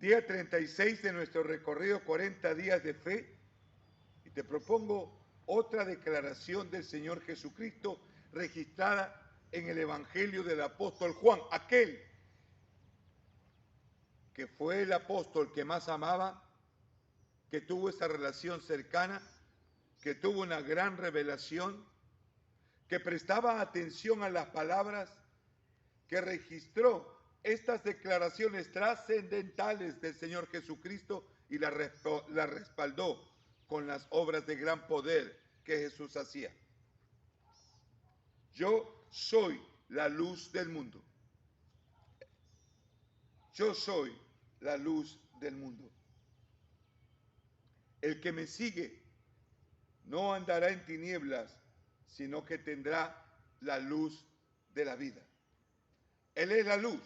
Día 36 de nuestro recorrido 40 días de fe, y te propongo otra declaración del Señor Jesucristo registrada en el Evangelio del apóstol Juan, aquel que fue el apóstol que más amaba, que tuvo esa relación cercana, que tuvo una gran revelación, que prestaba atención a las palabras, que registró estas declaraciones trascendentales del Señor Jesucristo y la respaldó con las obras de gran poder que Jesús hacía. Yo soy la luz del mundo. Yo soy la luz del mundo. El que me sigue no andará en tinieblas, sino que tendrá la luz de la vida. Él es la luz,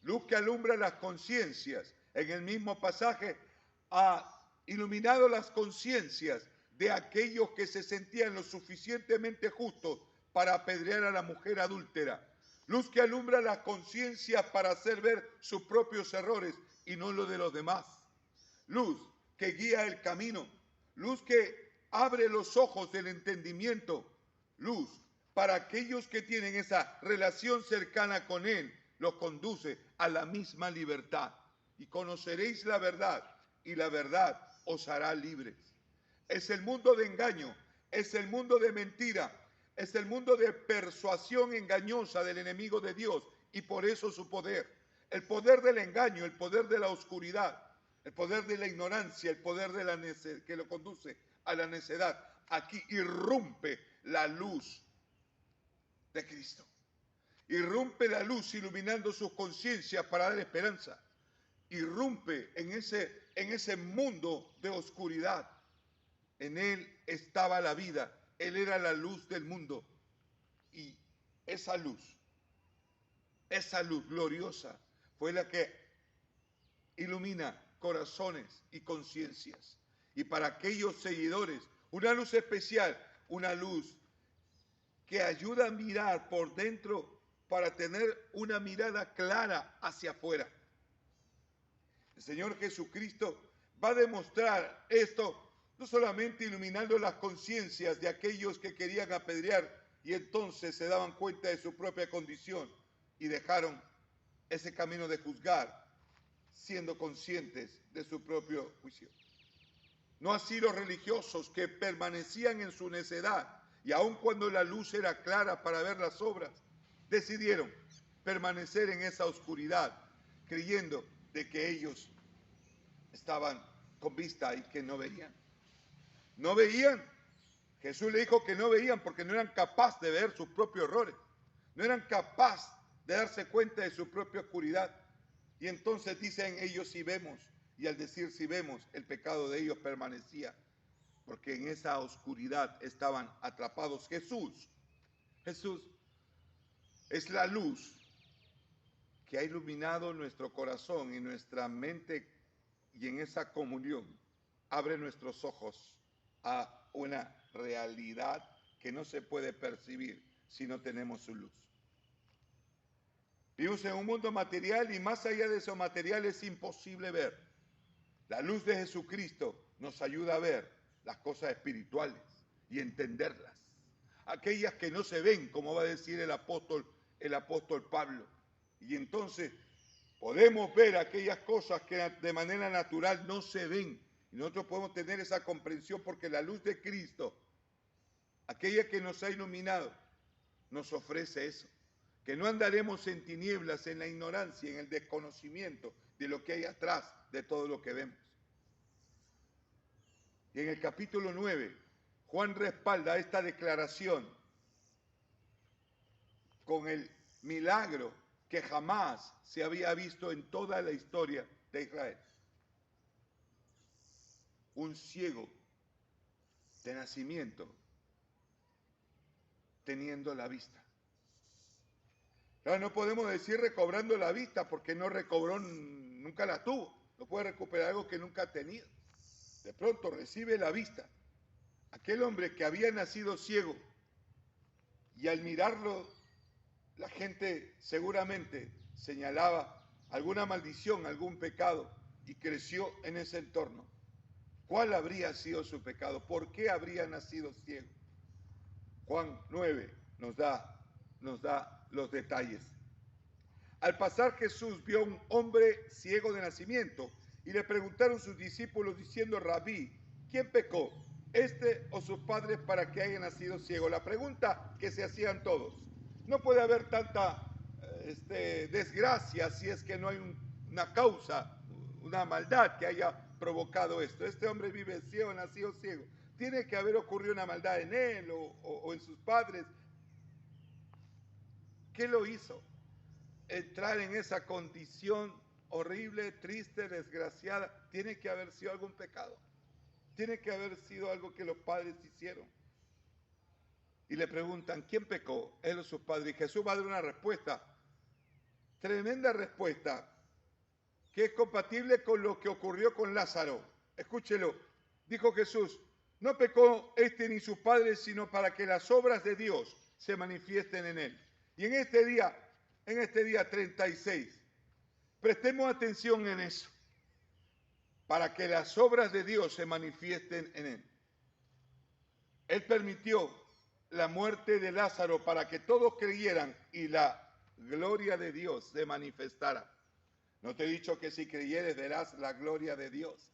luz que alumbra las conciencias. En el mismo pasaje ha iluminado las conciencias de aquellos que se sentían lo suficientemente justos para apedrear a la mujer adúltera. Luz que alumbra las conciencias para hacer ver sus propios errores y no los de los demás. Luz que guía el camino. Luz que abre los ojos del entendimiento. Luz para aquellos que tienen esa relación cercana con Él, los conduce a la misma libertad. Y conoceréis la verdad, y la verdad os hará libres. Es el mundo de engaño, es el mundo de mentira, es el mundo de persuasión engañosa del enemigo de Dios, y por eso su poder. El poder del engaño, el poder de la oscuridad, el poder de la ignorancia, el poder de la necedad, que lo conduce a la necedad. Aquí irrumpe la luz de Cristo. Irrumpe la luz iluminando sus conciencias para dar esperanza. Irrumpe en ese mundo de oscuridad. En Él estaba la vida. Él era la luz del mundo. Y esa luz gloriosa, fue la que ilumina corazones y conciencias. Y para aquellos seguidores, una luz especial, una luz que ayuda a mirar por dentro para tener una mirada clara hacia afuera. El Señor Jesucristo va a demostrar esto no solamente iluminando las conciencias de aquellos que querían apedrear y entonces se daban cuenta de su propia condición y dejaron ese camino de juzgar, siendo conscientes de su propio juicio. No así los religiosos que permanecían en su necedad, y aun cuando la luz era clara para ver las obras, decidieron permanecer en esa oscuridad, creyendo de que ellos estaban con vista y que no veían. No veían. Jesús le dijo que no veían porque no eran capaces de ver sus propios errores. No eran capaces de darse cuenta de su propia oscuridad. Y entonces dicen ellos si vemos. Y al decir si vemos, el pecado de ellos permanecía. Porque en esa oscuridad estaban atrapados. Jesús es la luz que ha iluminado nuestro corazón y nuestra mente, y en esa comunión abre nuestros ojos a una realidad que no se puede percibir si no tenemos su luz. Vivimos en un mundo material y más allá de eso material es imposible ver. La luz de Jesucristo nos ayuda a ver las cosas espirituales y entenderlas. Aquellas que no se ven, como va a decir el apóstol Pablo. Y entonces podemos ver aquellas cosas que de manera natural no se ven. Y nosotros podemos tener esa comprensión porque la luz de Cristo, aquella que nos ha iluminado, nos ofrece eso. Que no andaremos en tinieblas, en la ignorancia, en el desconocimiento de lo que hay atrás de todo lo que vemos. Y en el capítulo 9, Juan respalda esta declaración con el milagro que jamás se había visto en toda la historia de Israel. Un ciego de nacimiento teniendo la vista. Claro, no podemos decir recobrando la vista porque no recobró, nunca la tuvo. No puede recuperar algo que nunca ha tenido. De pronto recibe la vista. Aquel hombre que había nacido ciego y al mirarlo la gente seguramente señalaba alguna maldición, algún pecado, y creció en ese entorno. ¿Cuál habría sido su pecado? ¿Por qué habría nacido ciego? Juan 9 nos da los detalles. Al pasar Jesús vio a un hombre ciego de nacimiento y le preguntaron sus discípulos diciendo: Rabí, ¿quién pecó, este o sus padres, para que haya nacido ciego? La pregunta que se hacían todos. No puede haber tanta desgracia si es que no hay una causa, una maldad que haya provocado esto. Este hombre vive ciego, nació ciego. Tiene que haber ocurrido una maldad en él o en sus padres. ¿Qué lo hizo entrar en esa condición horrible, triste, desgraciada? Tiene que haber sido algún pecado. Tiene que haber sido algo que los padres hicieron. Y le preguntan: ¿quién pecó, él o sus padres? Y Jesús va a dar una respuesta, tremenda respuesta, que es compatible con lo que ocurrió con Lázaro. Escúchelo. Dijo Jesús: no pecó este ni sus padres, sino para que las obras de Dios se manifiesten en él. Y en este día 36, prestemos atención en eso, para que las obras de Dios se manifiesten en él. Él permitió la muerte de Lázaro para que todos creyeran y la gloria de Dios se manifestara. No te he dicho que si creyeres verás la gloria de Dios.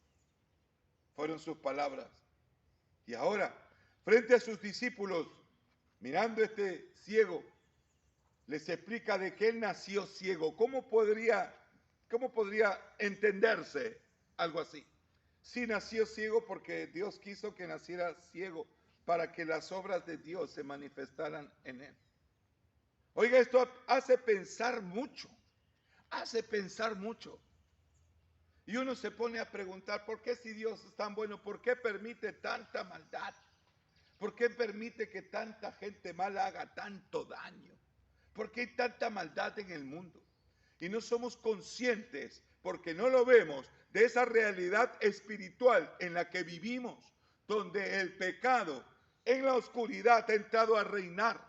Fueron sus palabras. Y ahora, frente a sus discípulos, mirando a este ciego, les explica de que él nació ciego. ¿Cómo podría entenderse algo así? Sí, nació ciego porque Dios quiso que naciera ciego para que las obras de Dios se manifestaran en él. Oiga, esto hace pensar mucho. Hace pensar mucho. Y uno se pone a preguntar: ¿por qué, si Dios es tan bueno, por qué permite tanta maldad? ¿Por qué permite que tanta gente mala haga tanto daño? ¿Por qué hay tanta maldad en el mundo? Y no somos conscientes, porque no lo vemos, de esa realidad espiritual en la que vivimos, donde el pecado en la oscuridad ha entrado a reinar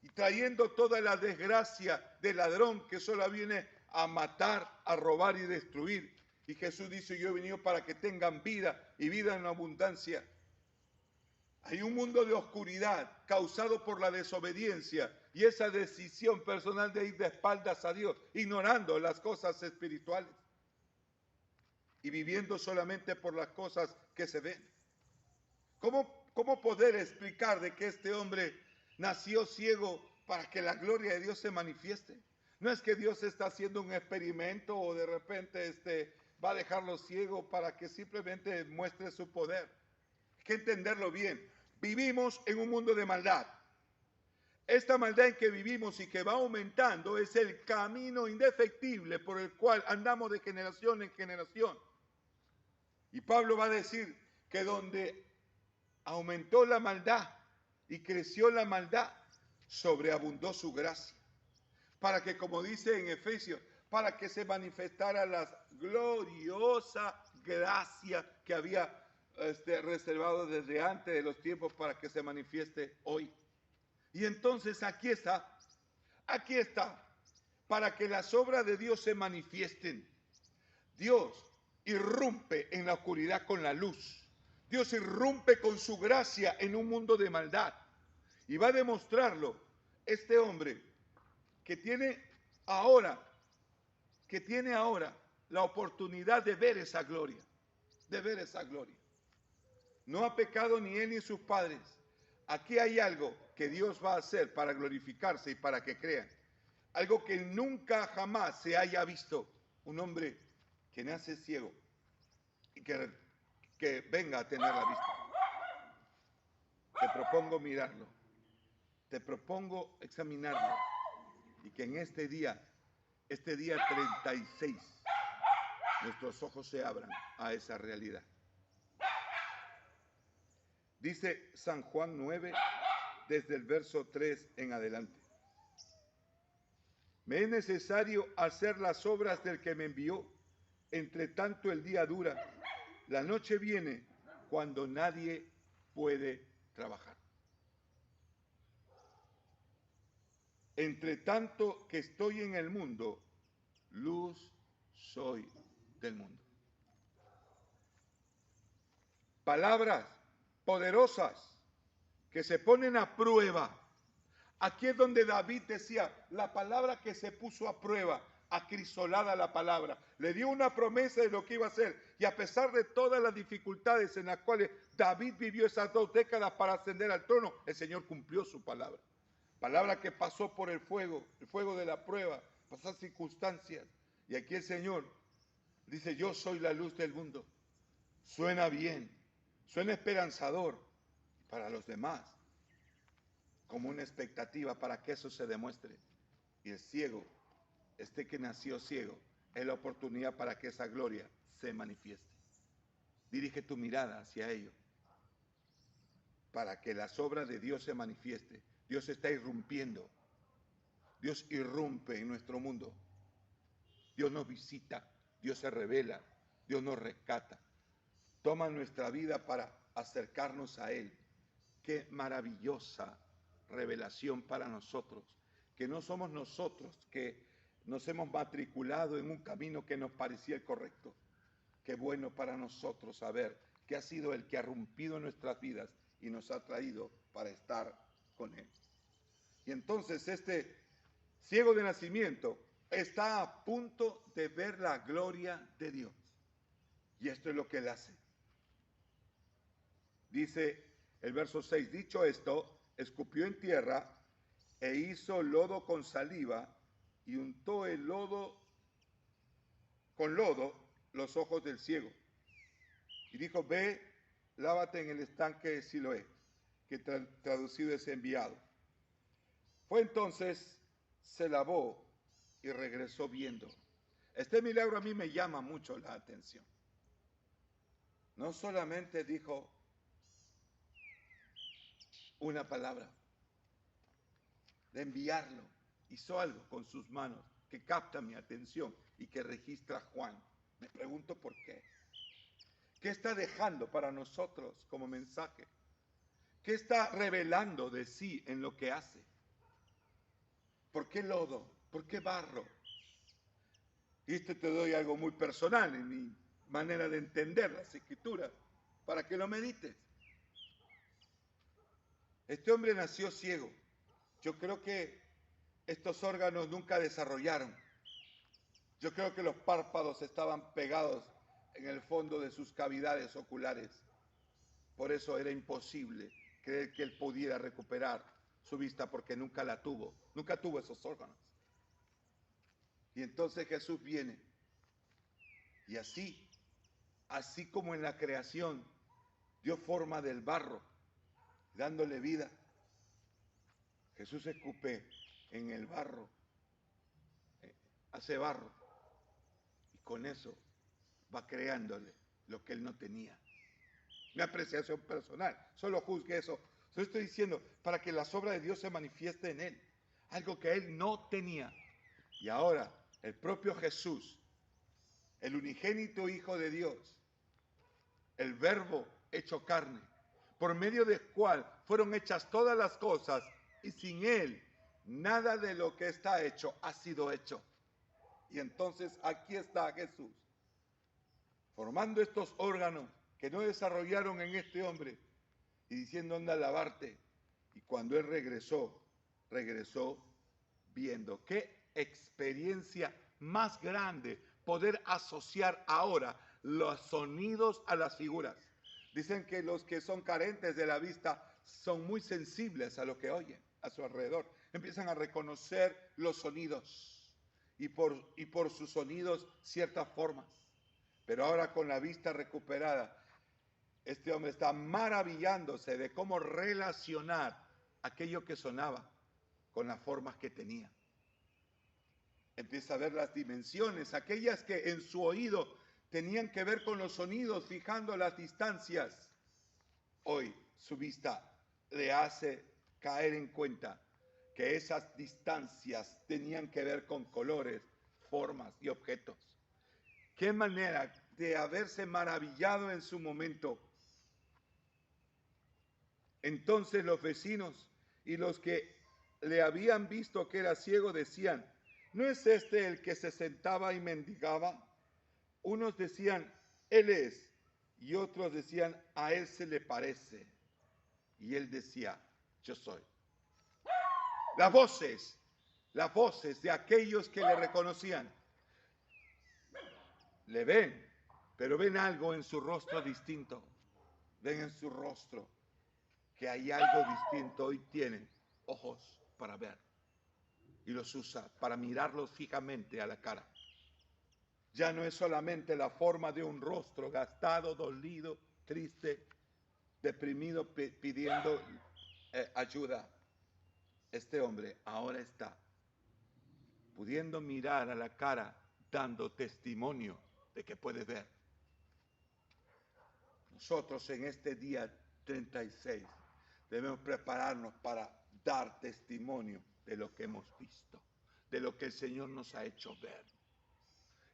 y trayendo toda la desgracia del ladrón que solo viene a matar, a robar y destruir. Y Jesús dice: yo he venido para que tengan vida y vida en abundancia. Hay un mundo de oscuridad causado por la desobediencia y esa decisión personal de ir de espaldas a Dios, ignorando las cosas espirituales y viviendo solamente por las cosas que se ven. ¿Cómo poder explicar de que este hombre nació ciego para que la gloria de Dios se manifieste? No es que Dios está haciendo un experimento o de repente va a dejarlo ciego para que simplemente muestre su poder. Hay que entenderlo bien. Vivimos en un mundo de maldad. Esta maldad en que vivimos y que va aumentando es el camino indefectible por el cual andamos de generación en generación. Y Pablo va a decir que donde aumentó la maldad y creció la maldad, sobreabundó su gracia. Para que, como dice en Efesios, para que se manifestara la gloriosa gracia que había reservado desde antes de los tiempos para que se manifieste hoy. Y entonces aquí está, para que las obras de Dios se manifiesten. Dios irrumpe en la oscuridad con la luz. Dios irrumpe con su gracia en un mundo de maldad. Y va a demostrarlo este hombre que tiene ahora la oportunidad de ver esa gloria, No ha pecado ni él ni sus padres. Aquí hay algo que Dios va a hacer para glorificarse y para que crean. Algo que nunca jamás se haya visto. Un hombre que nace ciego y que venga a tener la vista. Te propongo mirarlo. Te propongo examinarlo. Y que en este día 36, nuestros ojos se abran a esa realidad. Dice San Juan 9, desde el verso 3 en adelante. Me es necesario hacer las obras del que me envió, entre tanto el día dura, la noche viene cuando nadie puede trabajar. Entre tanto que estoy en el mundo, luz soy del mundo. palabras poderosas que se ponen a prueba. Aquí es donde David decía, la palabra que se puso a prueba, acrisolada la palabra, le dio una promesa de lo que iba a hacer, y a pesar de todas las dificultades en las cuales David vivió esas 2 décadas para ascender al trono, el Señor cumplió su palabra. Palabra que pasó por el fuego de la prueba, pasar circunstancias. Y aquí el Señor dice, yo soy la luz del mundo. Suena bien, suena esperanzador para los demás, como una expectativa para que eso se demuestre. Y el ciego, este que nació ciego, es la oportunidad para que esa gloria se manifieste. Dirige tu mirada hacia ello, para que las obras de Dios se manifieste. Dios está irrumpiendo. Dios irrumpe en nuestro mundo. Dios nos visita, Dios se revela, Dios nos rescata. Toma nuestra vida para acercarnos a Él. Qué maravillosa revelación para nosotros, que no somos nosotros que nos hemos matriculado en un camino que nos parecía el correcto. Qué bueno para nosotros saber que ha sido el que ha rompido nuestras vidas y nos ha traído para estar con Él. Y entonces este ciego de nacimiento está a punto de ver la gloria de Dios. Y esto es lo que Él hace. Dice el verso 6, dicho esto, escupió en tierra e hizo lodo con saliva y untó el lodo con lodo los ojos del ciego. Y dijo, ve, lávate en el estanque de Siloé, que traducido es enviado. Fue entonces, se lavó y regresó viendo. Este milagro a mí me llama mucho la atención. No solamente dijo una palabra, de enviarlo, hizo algo con sus manos que capta mi atención y que registra Juan. Me pregunto por qué. ¿Qué está dejando para nosotros como mensaje? ¿Qué está revelando de sí en lo que hace? ¿Por qué lodo? ¿Por qué barro? Y esto te doy algo muy personal en mi manera de entender las escrituras, para que lo medites. Este hombre nació ciego. Yo creo que estos órganos nunca desarrollaron. Yo creo que los párpados estaban pegados en el fondo de sus cavidades oculares. Por eso era imposible creer que él pudiera recuperar su vista, porque nunca la tuvo. Nunca tuvo esos órganos. Y entonces Jesús viene. Y así como en la creación dio forma del barro, dándole vida, Jesús escupe en el barro, hace barro, y con eso va creándole lo que él no tenía. Mi apreciación personal, solo juzgue eso. Solo estoy diciendo para que las obras de Dios se manifiesten en él, algo que él no tenía. Y ahora el propio Jesús, el unigénito Hijo de Dios, el Verbo hecho carne, por medio del cual fueron hechas todas las cosas, y sin él nada de lo que está hecho ha sido hecho. Y entonces aquí está Jesús, formando estos órganos que no desarrollaron en este hombre, y diciendo, anda a lavarte. Y cuando él regresó viendo. Qué experiencia más grande poder asociar ahora los sonidos a las figuras. Dicen que los que son carentes de la vista son muy sensibles a lo que oyen a su alrededor. Empiezan a reconocer los sonidos y por sus sonidos ciertas formas. Pero ahora con la vista recuperada, este hombre está maravillándose de cómo relacionar aquello que sonaba con las formas que tenía. Empieza a ver las dimensiones, aquellas que en su oído tenían que ver con los sonidos, fijando las distancias. Hoy su vista le hace caer en cuenta que esas distancias tenían que ver con colores, formas y objetos. Qué manera de haberse maravillado en su momento. Entonces los vecinos y los que le habían visto que era ciego decían, ¿no es este el que se sentaba y mendigaba? Unos decían, él es, Y otros decían, a él se le parece. Y él decía, yo soy. Las voces de aquellos que le reconocían, le ven, pero ven algo en su rostro distinto. Ven en su rostro que hay algo distinto. Hoy tienen ojos para ver y los usa para mirarlos fijamente a la cara. Ya no es solamente la forma de un rostro gastado, dolido, triste, deprimido, pidiendo ayuda. Este hombre ahora está pudiendo mirar a la cara, dando testimonio de que puede ver. Nosotros en este día 36 debemos prepararnos para dar testimonio de lo que hemos visto, de lo que el Señor nos ha hecho ver.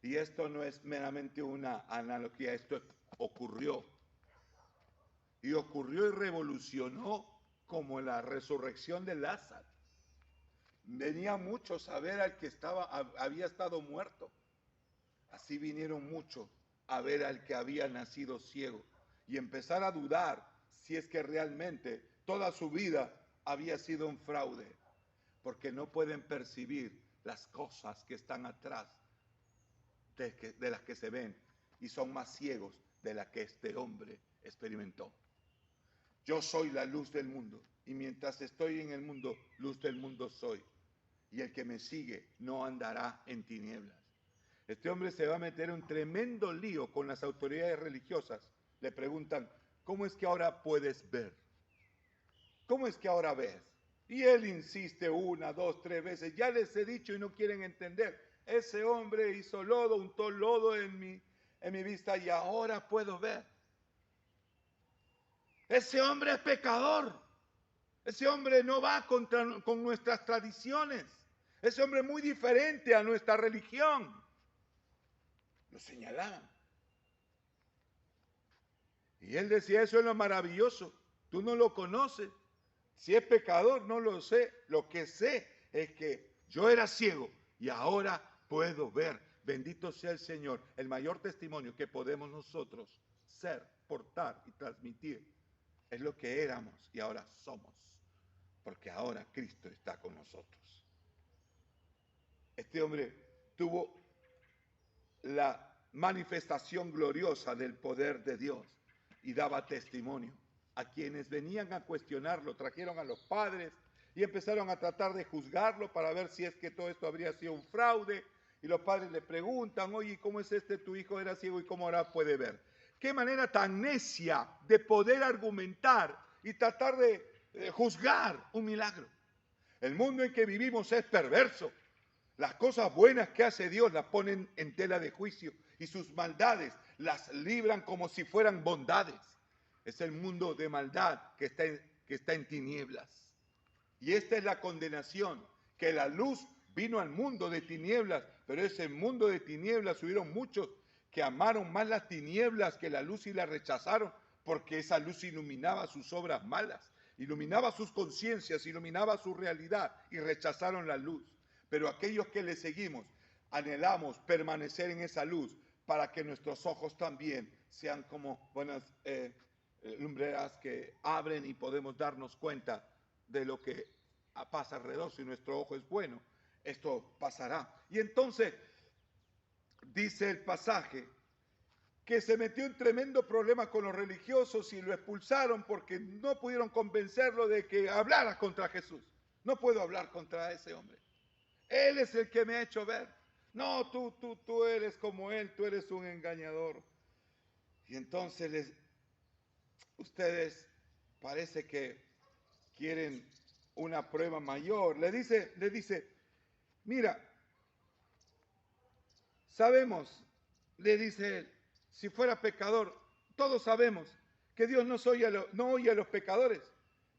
Y esto no es meramente una analogía, esto ocurrió. Y ocurrió y revolucionó como la resurrección de Lázaro. Venían muchos a ver al que había estado muerto. Así vinieron muchos a ver al que había nacido ciego y empezar a dudar si es que realmente toda su vida había sido un fraude, porque no pueden percibir las cosas que están atrás de las que se ven y son más ciegos de las que este hombre experimentó. Yo soy la luz del mundo y mientras estoy en el mundo, luz del mundo soy. Y el que me sigue no andará en tinieblas. Este hombre se va a meter en un tremendo lío con las autoridades religiosas. Le preguntan, ¿cómo es que ahora puedes ver? ¿Cómo es que ahora ves? Y él insiste 1, 2, 3 veces. Ya les he dicho y no quieren entender. Ese hombre hizo lodo, untó lodo en mi vista y ahora puedo ver. Ese hombre es pecador. Ese hombre no va con nuestras tradiciones. Ese hombre es muy diferente a nuestra religión. Lo señalaban. Y él decía, eso es lo maravilloso. Tú no lo conoces. Si es pecador, no lo sé. Lo que sé es que yo era ciego y ahora puedo ver. Bendito sea el Señor. El mayor testimonio que podemos nosotros ser, portar y transmitir es lo que éramos y ahora somos. Porque ahora Cristo está con nosotros. Este hombre tuvo la manifestación gloriosa del poder de Dios y daba testimonio. A quienes venían a cuestionarlo, trajeron a los padres y empezaron a tratar de juzgarlo para ver si es que todo esto habría sido un fraude. Y los padres le preguntan, oye, ¿cómo es tu hijo era ciego y cómo ahora puede ver? Qué manera tan necia de poder argumentar y tratar de juzgar un milagro. El mundo en que vivimos es perverso. Las cosas buenas que hace Dios las ponen en tela de juicio y sus maldades las libran como si fueran bondades. Es el mundo de maldad que está en tinieblas. Y esta es la condenación, que la luz vino al mundo de tinieblas, pero ese mundo de tinieblas hubieron muchos que amaron más las tinieblas que la luz y la rechazaron, porque esa luz iluminaba sus obras malas, iluminaba sus conciencias, iluminaba su realidad y rechazaron la luz. Pero aquellos que le seguimos, anhelamos permanecer en esa luz para que nuestros ojos también sean como buenas lumbreras que abren y podemos darnos cuenta de lo que pasa alrededor. Si nuestro ojo es bueno, esto pasará. Y entonces, dice el pasaje, que se metió en tremendo problema con los religiosos y lo expulsaron porque no pudieron convencerlo de que hablara contra Jesús. No puedo hablar contra ese hombre. Él es el que me ha hecho ver. No, tú eres como él, tú eres un engañador. Y entonces ustedes parece que quieren una prueba mayor. Le dice, mira, sabemos, le dice él, si fuera pecador, todos sabemos que Dios no oye a los pecadores,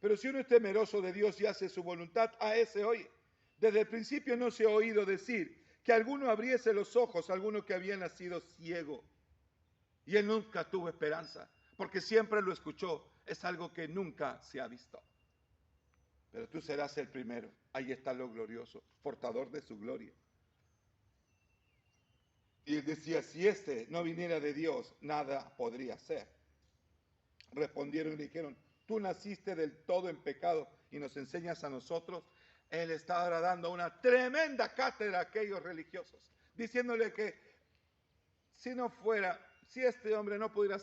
pero si uno es temeroso de Dios y hace su voluntad, a ese oye. Desde el principio no se ha oído decir que alguno abriese los ojos, alguno que había nacido ciego. Y él nunca tuvo esperanza, porque siempre lo escuchó. Es algo que nunca se ha visto. Pero tú serás el primero. Ahí está lo glorioso, portador de su gloria. Y él decía, si este no viniera de Dios, nada podría ser. respondieron y le dijeron, tú naciste del todo en pecado y nos enseñas a nosotros. Él estaba ahora dando una tremenda cátedra a aquellos religiosos, diciéndole que si este hombre no pudiera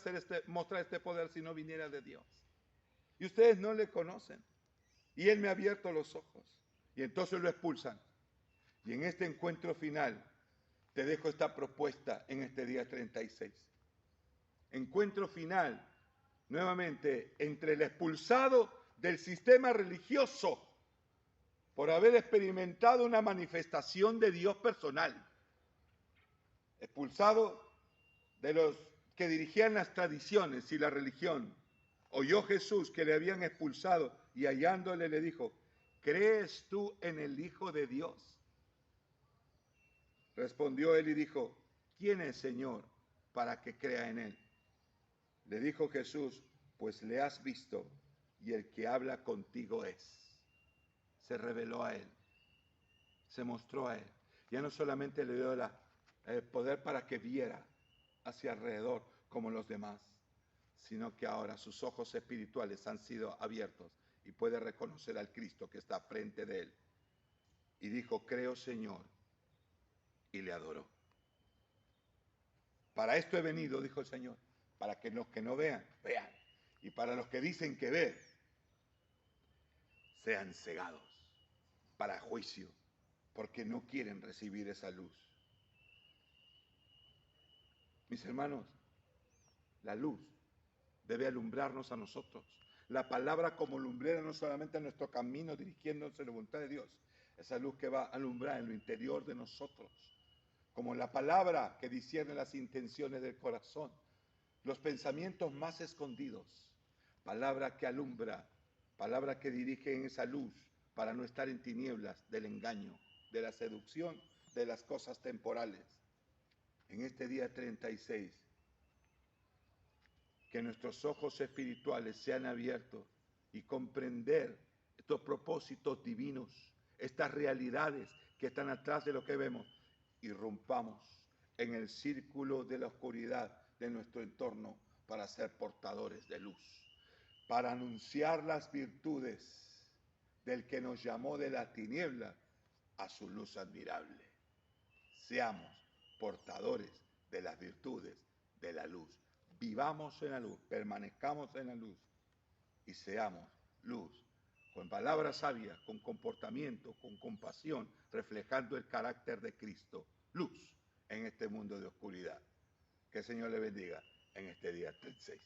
mostrar este poder si no viniera de Dios. Y ustedes no le conocen. Y él me ha abierto los ojos. Y entonces lo expulsan. Y en este encuentro final te dejo esta propuesta en este día 36. Encuentro final, nuevamente, entre el expulsado del sistema religioso por haber experimentado una manifestación de Dios personal. Expulsado de los que dirigían las tradiciones y la religión. Oyó Jesús que le habían expulsado y hallándole le dijo, ¿crees tú en el Hijo de Dios? Respondió él y dijo, ¿quién es, Señor, para que crea en él? Le dijo Jesús, pues le has visto y el que habla contigo es. Se reveló a él, se mostró a él. Ya no solamente le dio el poder para que viera hacia alrededor como los demás, sino que ahora sus ojos espirituales han sido abiertos y puede reconocer al Cristo que está frente de él. Y dijo, creo, Señor, y le adoró. Para esto he venido, dijo el Señor, para que los que no vean, vean. Y para los que dicen que ven, sean cegados para juicio, porque no quieren recibir esa luz. Mis hermanos, la luz debe alumbrarnos a nosotros. La palabra como lumbrera no solamente en nuestro camino dirigiéndose a la voluntad de Dios, esa luz que va a alumbrar en lo interior de nosotros, como la palabra que discierne las intenciones del corazón, los pensamientos más escondidos, palabra que alumbra, palabra que dirige en esa luz para no estar en tinieblas del engaño, de la seducción, de las cosas temporales. En este día 36, que nuestros ojos espirituales sean abiertos y comprender estos propósitos divinos, estas realidades que están atrás de lo que vemos, y rompamos en el círculo de la oscuridad de nuestro entorno para ser portadores de luz, para anunciar las virtudes del que nos llamó de la tiniebla a su luz admirable. Seamos portadores de las virtudes de la luz. Vivamos en la luz, permanezcamos en la luz y seamos luz, con palabras sabias, con comportamiento, con compasión, reflejando el carácter de Cristo. Luz en este mundo de oscuridad. Que el Señor le bendiga en este día 36.